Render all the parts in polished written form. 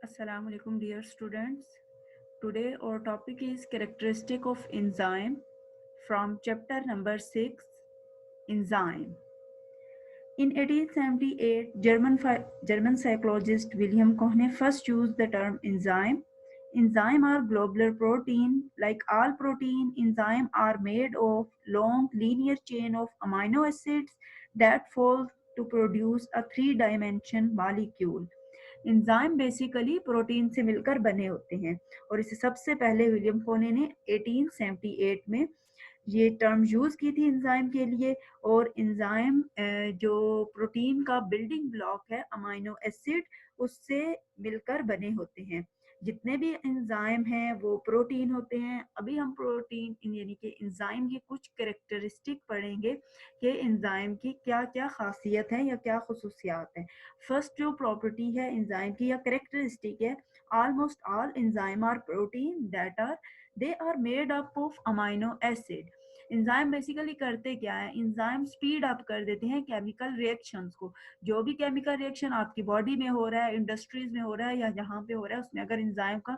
Assalamu alaikum dear students. Today our topic is characteristic of enzyme from chapter number 6 enzyme. In 1878 German psychologist William Kohne first used the term enzyme. Enzyme are globular protein. Like all protein, enzyme are made of long linear chain of amino acids that fall to produce a three-dimension molecule. Enzyme basically protein से मिलकर बने होते हैं और इसे सबसे पहले William कोने ने 1878 में ये टर्म यूज की थी एंजाइम के लिए। और एंजाइम जो प्रोटीन का बिल्डिंग ब्लॉक है अमाइनो एसिड उससे मिलकर बने होते हैं। जितने भी एंजाइम हैं वो प्रोटीन होते हैं। अभी हम प्रोटीन यानी कि एंजाइम की कुछ कैरेक्टरिस्टिक पढ़ेंगे कि एंजाइम की क्या क्या खासियत है या क्या खसूसियात है। फर्स्ट जो प्रॉपर्टी है एंजाइम की या कैरेक्टरिस्टिक है, almost all enzyme are protein that are they are made up of amino acid. Enzyme basically करते क्या है, एंजाइम स्पीड अप कर देते हैं केमिकल रिएक्शंस को। जो भी केमिकल रिएक्शन आपकी बॉडी में हो रहा है, इंडस्ट्रीज में हो रहा है या जहाँ पे हो रहा है, उसमें अगर एंजाइम का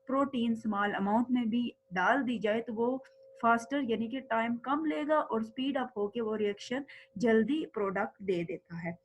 प्रोटीन स्मॉल अमाउंट में भी डाल दी जाए तो वो फास्टर यानी कि टाइम कम लेगा और स्पीड अप होके वो रिएक्शन जल्दी प्रोडक्ट दे देता है।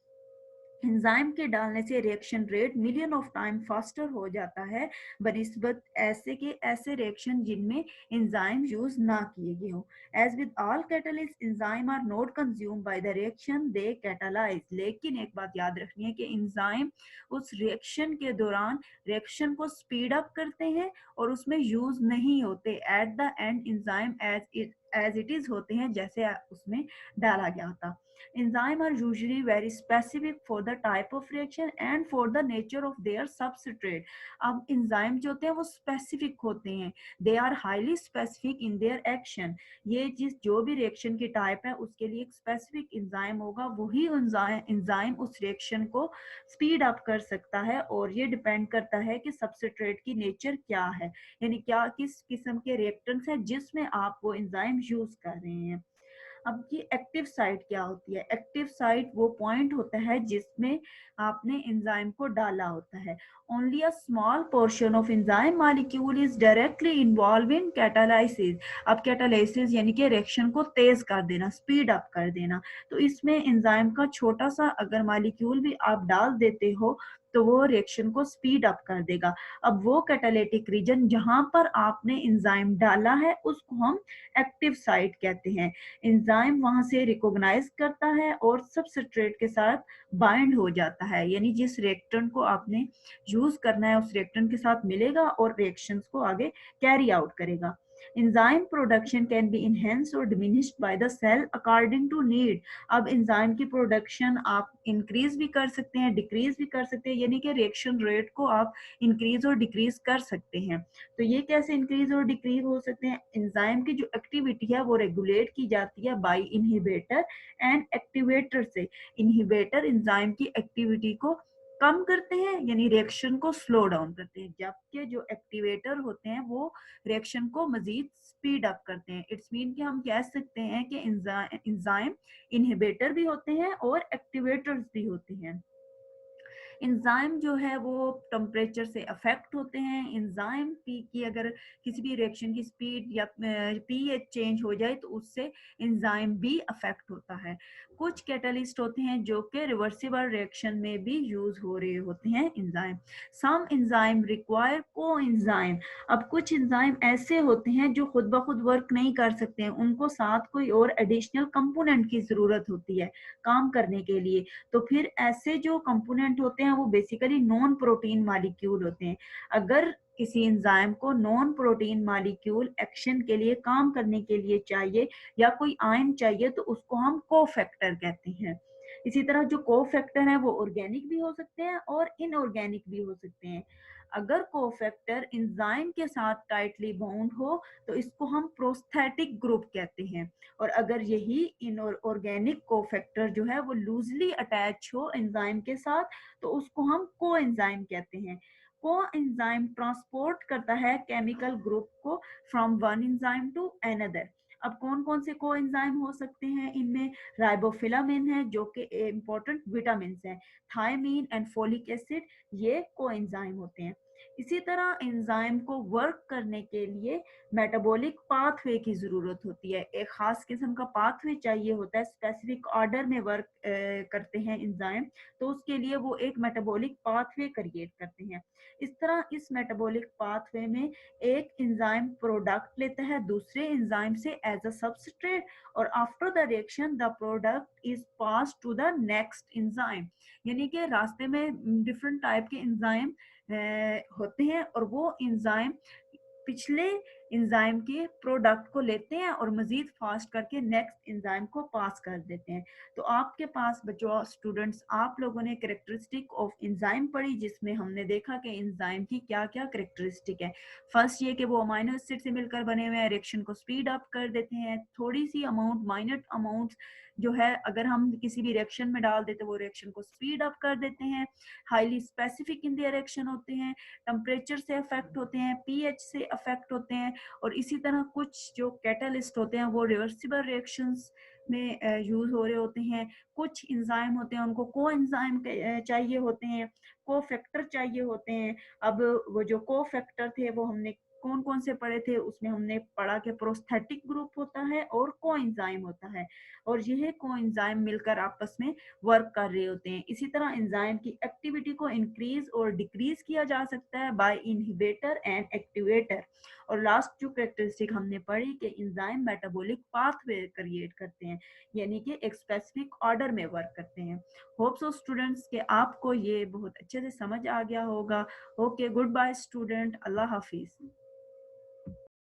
एंजाइम के डालने से reaction rate million of time faster हो जाता है बनिस्बत ऐसे के ऐसे रिएक्शन जिनमें एंजाइम यूज ना किए गए हों। As with all catalyst enzyme are not consume by the reaction they catalyse. लेकिन एक बात याद रखनी है कि एंजाइम उस रिएक्शन के दौरान रिएक्शन को स्पीड अप करते हैं और उसमें यूज नहीं होते। At the end enzyme as it is होते हैं जैसे उसमें डाला गया था। Enzymes are usually very specific for the type of reaction and for the nature of their substrate. अब enzyme जो होते हैं वो specific होते हैं, they are highly specific in their action. ये जो भी reaction की type है उसके लिए एक specific enzyme होगा, वही enzyme उस reaction को speed up कर सकता है। और ये depend करता है कि substrate की nature क्या है, यानी क्या किस किस्म के reactants हैं जिसमें आप वो enzyme use कर रहे हैं। अब ये एक्टिव साइट क्या होती है? एक्टिव साइट वो पॉइंट होता है जिसमें आपने एंजाइम को डाला होता है। Only a small portion of enzyme molecule is directly involve in catalysis. अब कैटालाइसिस यानी कि रिएक्शन को तेज कर देना, स्पीड अप कर देना। तो इसमें एंजाइम का छोटा सा अगर मॉलिक्यूल भी आप डाल देते हो तो वो रिएक्शन को स्पीड अप कर देगा। अब वो कैटालिटिक रीजन जहां पर आपने एंजाइम डाला है उसको हम एक्टिव साइट कहते हैं। एंजाइम वहां से रिकॉग्नाइज करता है और सबस्ट्रेट के साथ बाइंड हो जाता है, यानी जिस रिएक्टेंट को आपने यूज करना है उस रिएक्टेंट के साथ मिलेगा और रिएक्शंस को आगे कैरी आउट करेगा। Enzyme production can be enhanced और diminished by the cell according to need. अब एंजाइम की प्रोडक्शन आप इंक्रीज भी कर सकते हैं, डिक्रीज भी कर सकते हैं, यानी कि रिएक्शन रेट को आप इंक्रीज और डिक्रीज कर सकते हैं। तो ये कैसे इंक्रीज और डिक्रीज हो सकते हैं? एंजाइम की जो एक्टिविटी है वो रेगुलेट की जाती है बाय इनहिबिटर एंड एक्टिवेटर से। इनहिबिटर एंजाइम की एक्टिविटी को कम करते हैं यानी रिएक्शन को स्लो डाउन करते हैं, जबकि जो एक्टिवेटर होते हैं वो रिएक्शन को मजीद स्पीड अप करते हैं। इट्स मीन कि हम कह सकते हैं कि एंजाइम इनहिबिटर भी होते हैं और एक्टिवेटर्स भी होते हैं। एंजाइम जो है वो टेम्परेचर से अफेक्ट होते हैं। एंजाइम पी की अगर किसी भी रिएक्शन की स्पीड या पीएच चेंज हो जाए तो उससे एंजाइम भी अफेक्ट होता है। कुछ कैटलिस्ट होते हैं जो कि रिवर्सिबल रिएक्शन में भी यूज हो रहे होते हैं एंजाइम। सम एंजाइम रिक्वायर को एंजाइम। अब कुछ एंजाइम ऐसे होते हैं जो खुद ब खुद वर्क नहीं कर सकते हैं, उनको साथ कोई और एडिशनल कंपोनेंट की जरूरत होती है काम करने के लिए। तो फिर ऐसे जो कंपोनेंट होते हैं वो बेसिकली नॉन प्रोटीन मॉलिक्यूल होते हैं। अगर किसी एंजाइम को नॉन प्रोटीन मॉलिक्यूल एक्शन के लिए काम करने के लिए चाहिए या कोई आयन चाहिए तो उसको हम कोफैक्टर कहते हैं। इसी तरह जो कोफैक्टर है वो ऑर्गेनिक भी हो सकते हैं और इनऑर्गेनिक भी हो सकते हैं। अगर कोफैक्टर एंजाइम के साथ टाइटली बाउंड हो तो इसको हम प्रोस्थेटिक ग्रुप कहते हैं। और अगर यही इनऑर्गेनिक कोफैक्टर जो है वो लूजली अटैच हो एंजाइम के साथ तो उसको हम को एंजाइम कहते हैं। को एंजाइम ट्रांसपोर्ट करता है केमिकल ग्रुप को from one enzyme to another. अब कौन कौन से को एंजाइम हो सकते हैं इनमें? राइबोफ्लाविन है जो कि इंपॉर्टेंट विटामिन हैं, थायमीन एंड फोलिक एसिड, ये को एंजाइम होते हैं। इसी तरह एंजाइम को वर्क करने के लिए मेटाबॉलिक पाथवे की जरूरत होती है, एक खास किस्म का पाथवे चाहिए होता है, स्पेसिफिक ऑर्डर में वर्क करते हैं एंजाइम, तो उसके लिए वो एक मेटाबॉलिक पाथवे क्रिएट करते हैं। इस तरह इस मेटाबॉलिक पाथवे में एक एंजाइम प्रोडक्ट लेता है दूसरे एंजाइम से एज अ सबस्ट्रेट, और after the reaction the product is pass to the next enzyme. यानी कि रास्ते में डिफरेंट टाइप के एंजाइम होते हैं और वो एंजाइम पिछले एंजाइम के प्रोडक्ट को लेते हैं और मजीद फास्ट करके नेक्स्ट एंजाइम को पास कर देते हैं। तो आपके पास बच्चों स्टूडेंट्स आप लोगों ने कैरेक्टरिस्टिक ऑफ एंजाइम पढ़ी, जिसमें हमने देखा कि एंजाइम की क्या क्या कैरेक्टरिस्टिक है। फर्स्ट ये कि वो अमाइनो एसिड से मिलकर बने हुए हैं, रिएक्शन को स्पीड अप कर देते हैं, थोड़ी सी अमाउंट माइनर अमाउंट जो है अगर हम किसी भी रिएक्शन में डाल देते वो रिएक्शन को स्पीड अप कर देते हैं, highly specific in their reaction होते हैं, टेम्परेचर से अफेक्ट होते हैं, पीएच से अफेक्ट होते हैं, और इसी तरह कुछ जो कैटलिस्ट होते हैं वो रिवर्सिबल रिएक्शंस में यूज हो रहे होते हैं। कुछ एंजाइम होते हैं उनको को एंजाइम चाहिए होते हैं, को फैक्टर चाहिए होते हैं। अब वो जो को फैक्टर थे वो हमने कौन कौन से पढ़े थे, उसमें हमने पढ़ा कि प्रोस्थेटिक ग्रुप होता है और को एंजाइम होता है, और यह को एंजाइम मिलकर आपस में वर्क कर रहे होते हैं। इसी तरह एंजाइम की एक्टिविटी को इंक्रीज और डिक्रीज किया जा सकता है बाय इनहिबिटर एंड एक्टिवेटर। और लास्ट जो कैरेक्टरिस्टिक हमने पढ़ी कि एंजाइम मेटाबॉलिक पाथवे क्रिएट करते हैं, यानी कि एक स्पेसिफिक ऑर्डर में वर्क करते हैं। होप सो स्टूडेंट्स के आपको ये बहुत अच्छे से समझ आ गया होगा। ओके, गुड बाय स्टूडेंट, अल्लाह हाफिज।